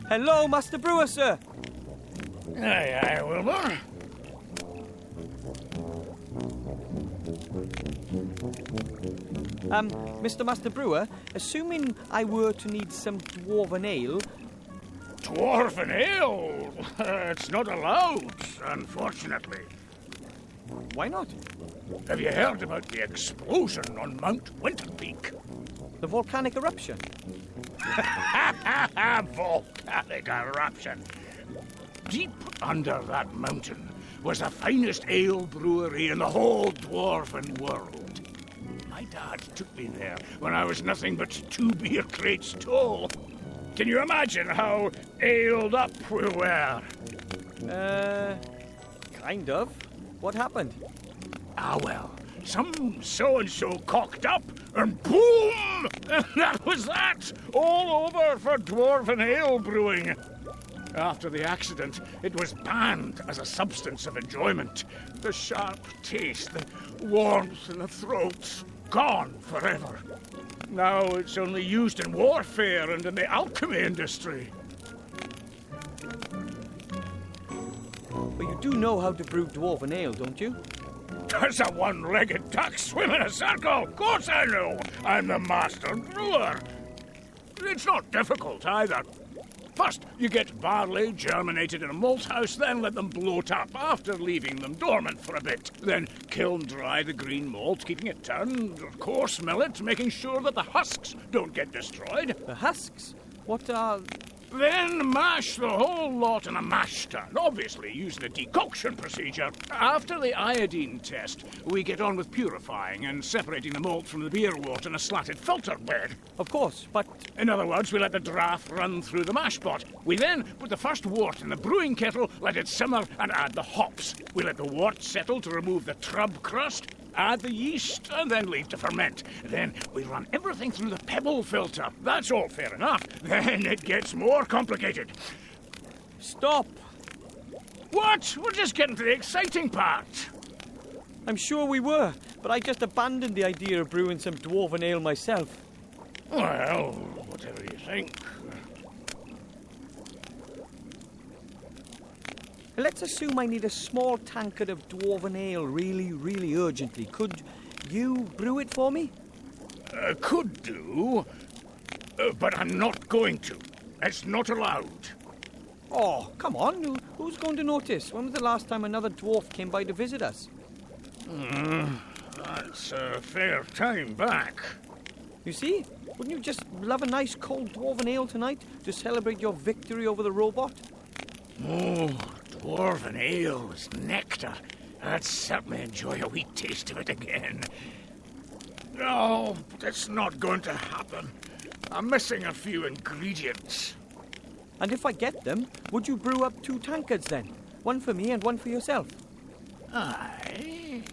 Hello, Master Brewer, sir. Aye, aye, Wilbur. Mr. Master Brewer, assuming I were to need some Dwarven ale... Dwarven ale? It's not allowed, unfortunately. Why not? Have you heard about the explosion on Mount Winterpeak? The volcanic eruption? Volcanic eruption. Deep under that mountain was the finest ale brewery in the whole Dwarven world. My dad took me there when I was nothing but 2 beer crates tall. Can you imagine how aled up we were? Kind of. What happened? Ah, well, some so-and-so cocked up, and boom! And that was that! All over for Dwarven ale brewing. After the accident, it was banned as a substance of enjoyment. The sharp taste, the warmth in the throat, gone forever. Now it's only used in warfare and in the alchemy industry. But you do know how to brew Dwarven ale, don't you? Does a one-legged duck swim in a circle? Of course I know. I'm the master brewer. It's not difficult either. First, you get barley germinated in a malt house, then let them bloat up after leaving them dormant for a bit. Then kiln dry the green malt, keeping it turned, coarse mill it, making sure that the husks don't get destroyed. The husks? What are... Then mash the whole lot in a mash tun, obviously using the decoction procedure. After the iodine test, we get on with purifying and separating the malt from the beer wort in a slatted filter bed. Of course, but... In other words, we let the draft run through the mash pot. We then put the first wort in the brewing kettle, let it simmer, and add the hops. We let the wort settle to remove the trub crust, add the yeast, and then leave to ferment. Then we run everything through the pebble filter. That's all fair enough. Then it gets more complicated. Stop! What? We're just getting to the exciting part. I'm sure we were, but I just abandoned the idea of brewing some Dwarven ale myself. Well, whatever you think. Let's assume I need a small tankard of Dwarven ale really, really urgently. Could you brew it for me? Could do, but I'm not going to. It's not allowed. Oh, come on. Who's going to notice? When was the last time another dwarf came by to visit us? That's a fair time back. You see? Wouldn't you just love a nice cold Dwarven ale tonight to celebrate your victory over the robot? Oh, Dwarven ale is nectar. I'd certainly enjoy a wee taste of it again. No, but it's not going to happen. I'm missing a few ingredients. And if I get them, would you brew up 2 tankards then? One for me and one for yourself. Aye.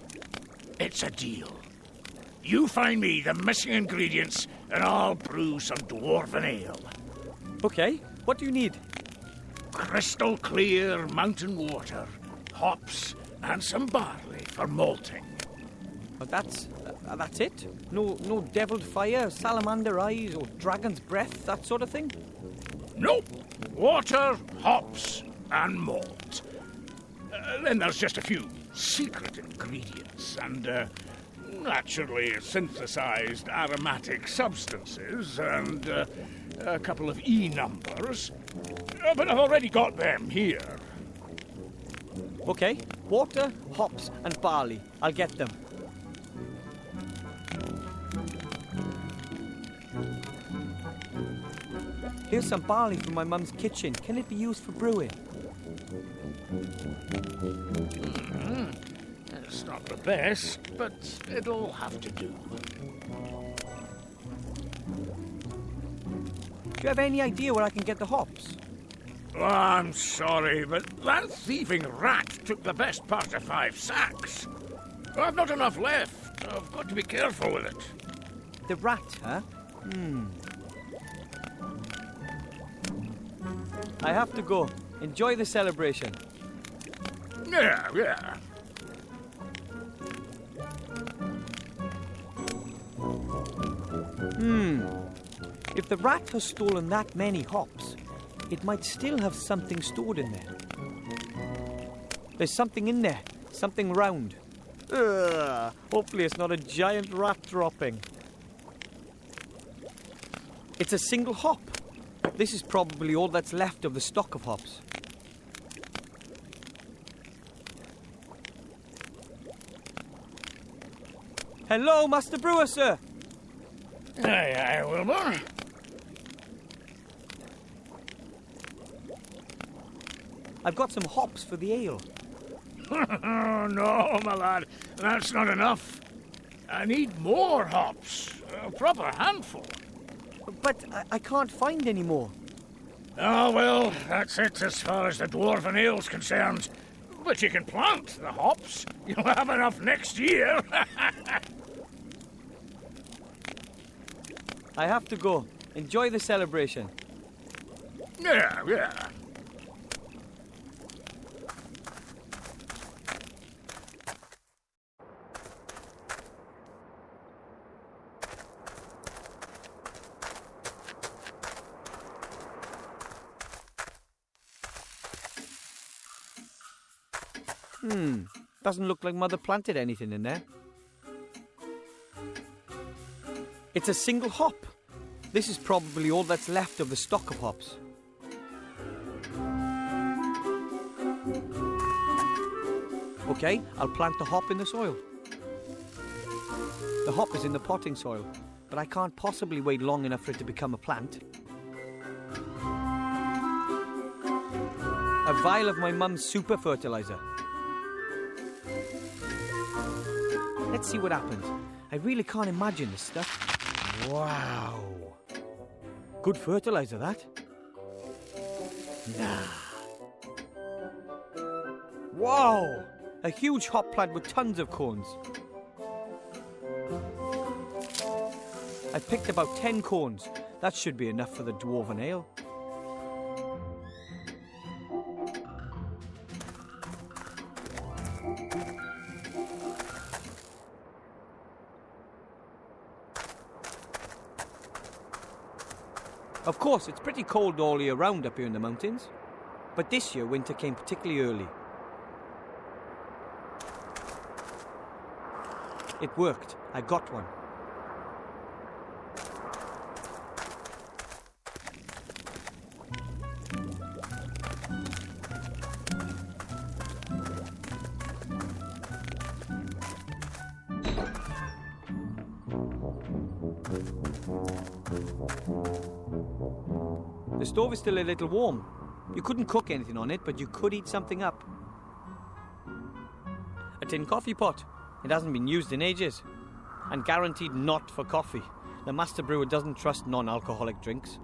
It's a deal. You find me the missing ingredients, and I'll brew some Dwarven ale. Okay, what do you need? Crystal clear mountain water, hops, and some barley for malting. Well, that's it? No deviled fire, salamander eyes, or dragon's breath, that sort of thing? Nope. Water, hops, and malt. Then there's just a few secret ingredients and, naturally synthesized aromatic substances and a couple of E numbers. But I've already got them here. Okay, water, hops, and barley. I'll get them. Here's some barley from my mum's kitchen. Can it be used for brewing? It's not the best, but it'll have to do. Do you have any idea where I can get the hops? Oh, I'm sorry, but that thieving rat took the best part of 5 sacks. I've not enough left. I've got to be careful with it. The rat, huh? I have to go. Enjoy the celebration. Yeah. If the rat has stolen that many hops, it might still have something stored in there. There's something in there, something round. Ugh, hopefully it's not a giant rat dropping. It's a single hop. This is probably all that's left of the stock of hops. Hello, Master Brewer, sir. Aye, Wilbur. I've got some hops for the ale. No, my lad, that's not enough. I need more hops. A proper handful. But I can't find any more. Oh, well, that's it as far as the Dwarven ale's concerned. But you can plant the hops. You'll have enough next year. I have to go. Enjoy the celebration. Yeah. Doesn't look like Mother planted anything in there. It's a single hop. This is probably all that's left of the stock of hops. Okay, I'll plant the hop in the soil. The hop is in the potting soil, but I can't possibly wait long enough for it to become a plant. A vial of my mum's super fertilizer. Let's see what happens. I really can't imagine this stuff. Wow. Good fertilizer, that. Nah. Wow! A huge hop plant with tons of cones. I picked about 10 cones. That should be enough for the Dwarven ale. Of course, it's pretty cold all year round up here in the mountains. But this year, winter came particularly early. It worked. I got one. The stove is still a little warm. You couldn't cook anything on it, but you could heat something up. A tin coffee pot. It hasn't been used in ages. And guaranteed not for coffee. The master brewer doesn't trust non-alcoholic drinks.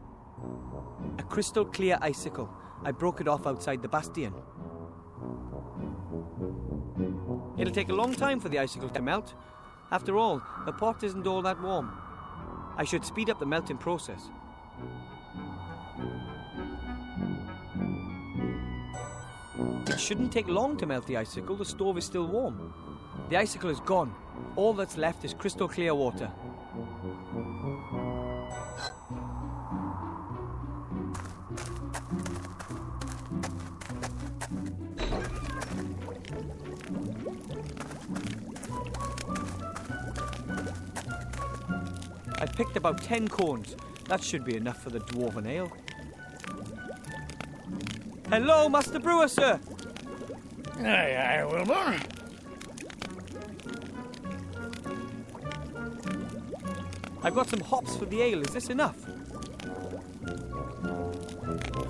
A crystal clear icicle. I broke it off outside the bastion. It'll take a long time for the icicle to melt. After all, the pot isn't all that warm. I should speed up the melting process. It shouldn't take long to melt the icicle. The stove is still warm. The icicle is gone. All that's left is crystal clear water. I picked about 10 cones. That should be enough for the Dwarven ale. Hello, Master Brewer, sir. Aye, Wilbur. I've got some hops for the ale. Is this enough?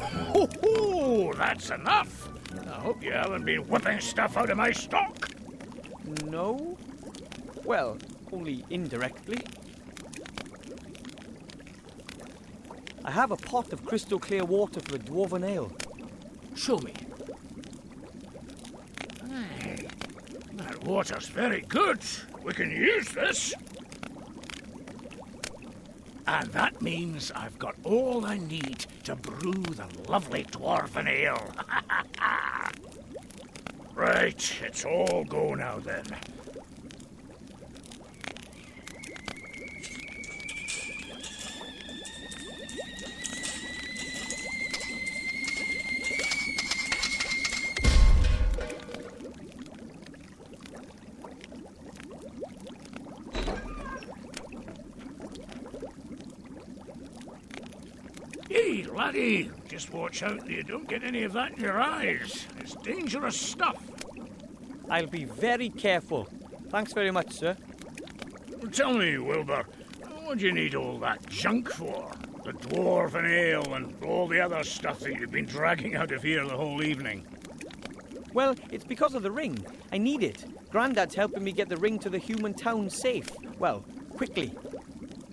Ho, that's enough. I hope you haven't been whipping stuff out of my stock. No. Well, only indirectly. I have a pot of crystal clear water for the Dwarven ale. Show me. Aye, that water's very good. We can use this. And that means I've got all I need to brew the lovely Dwarven ale. Right, it's all go now then. laddie, just watch out that you don't get any of that in your eyes. It's dangerous stuff. I'll be very careful. Thanks very much, sir. Tell me, Wilbur, what do you need all that junk for? The Dwarven ale and all the other stuff that you've been dragging out of here the whole evening. Well, it's because of the ring. I need it. Grandad's helping me get the ring to the human town safe. Well, quickly.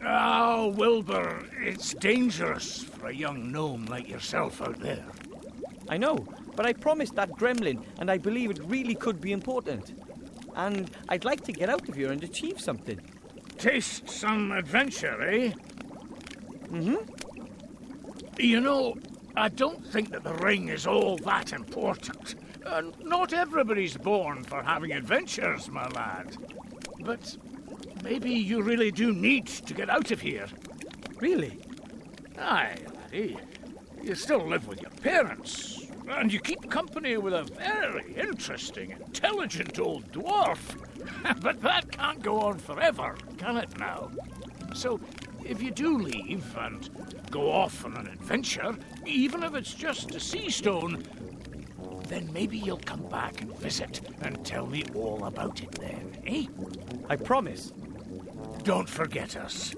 Oh, Wilbur, it's dangerous for a young gnome like yourself out there. I know, but I promised that gremlin, and I believe it really could be important. And I'd like to get out of here and achieve something. Taste some adventure, eh? Mm-hmm. You know, I don't think that the ring is all that important. Not everybody's born for having adventures, my lad. But maybe you really do need to get out of here. Really? Aye, laddie. You still live with your parents, and you keep company with a very interesting, intelligent old dwarf. But that can't go on forever, can it now? So, if you do leave and go off on an adventure, even if it's just a sea stone, then maybe you'll come back and visit and tell me all about it then, eh? I promise. Don't forget us.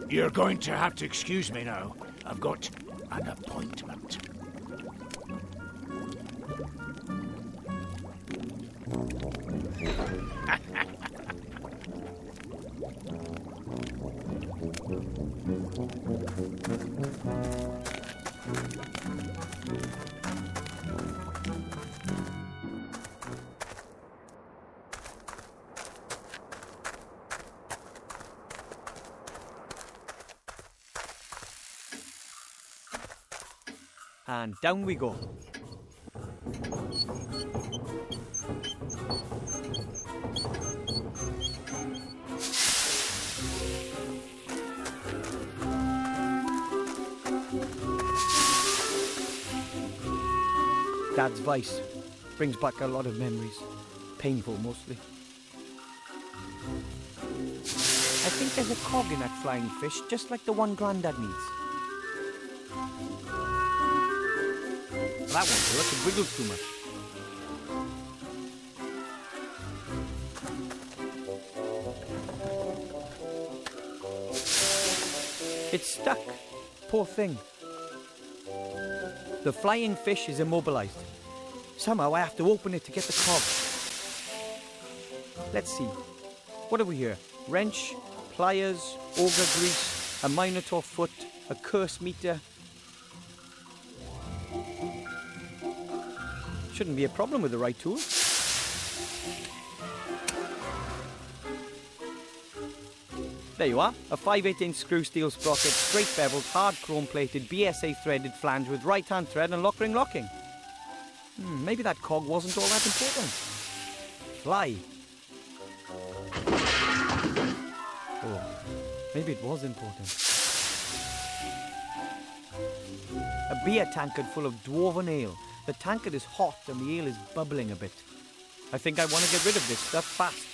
You're going to have to excuse me now. I've got an appointment. And down we go. Dad's voice brings back a lot of memories. Painful, mostly. I think there's a cog in that flying fish, just like the one Grandad needs. That won't work, it wiggles too much. It's stuck. Poor thing. The flying fish is immobilized. Somehow I have to open it to get the cog. Let's see. What have we here? Wrench, pliers, auger grease, a minotaur foot, a curse meter. Shouldn't be a problem with the right tool. There you are, a 5/8" screw steel sprocket, straight beveled, hard chrome plated, BSA threaded flange with right hand thread and lock ring locking. Maybe that cog wasn't all that important. Fly. Oh, maybe it was important. A beer tankard full of dwarven ale. The tankard is hot and the ale is bubbling a bit. I think I want to get rid of this stuff fast.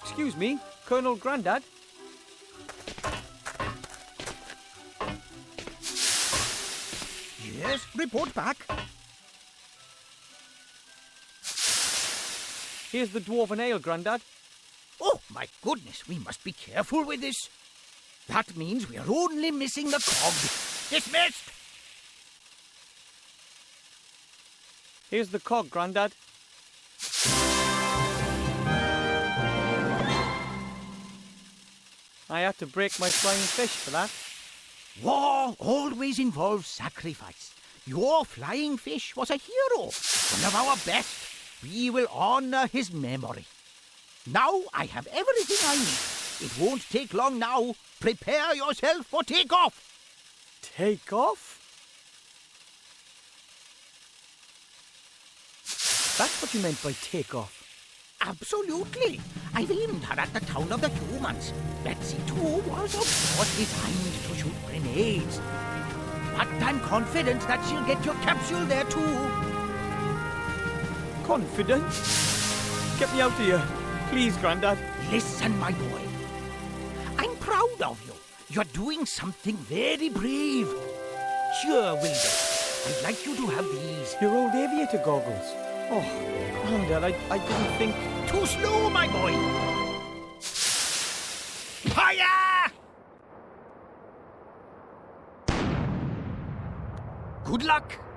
Excuse me, Colonel Grandad? Yes, report back. Here's the dwarven ale, Grandad. Oh, my goodness, we must be careful with this. That means we are only missing the cog. Dismissed! Here's the cog, Grandad. I had to break my flying fish for that. War always involves sacrifice. Your flying fish was a hero, one of our best. We will honor his memory. Now I have everything I need. It won't take long now. Prepare yourself for takeoff. Takeoff? That's what you meant by takeoff. Absolutely. I've aimed her at the town of the humans. Betsy, too, was of course designed to shoot grenades. But I'm confident that she'll get your capsule there, too. Confident? Get me out of here. Please, Grandad. Listen, my boy. I'm proud of you. You're doing something very brave. Sure, Wilbur. I'd like you to have these. Your old aviator goggles. Oh, Grandad, I didn't think... Too slow, my boy. Fire! Good luck.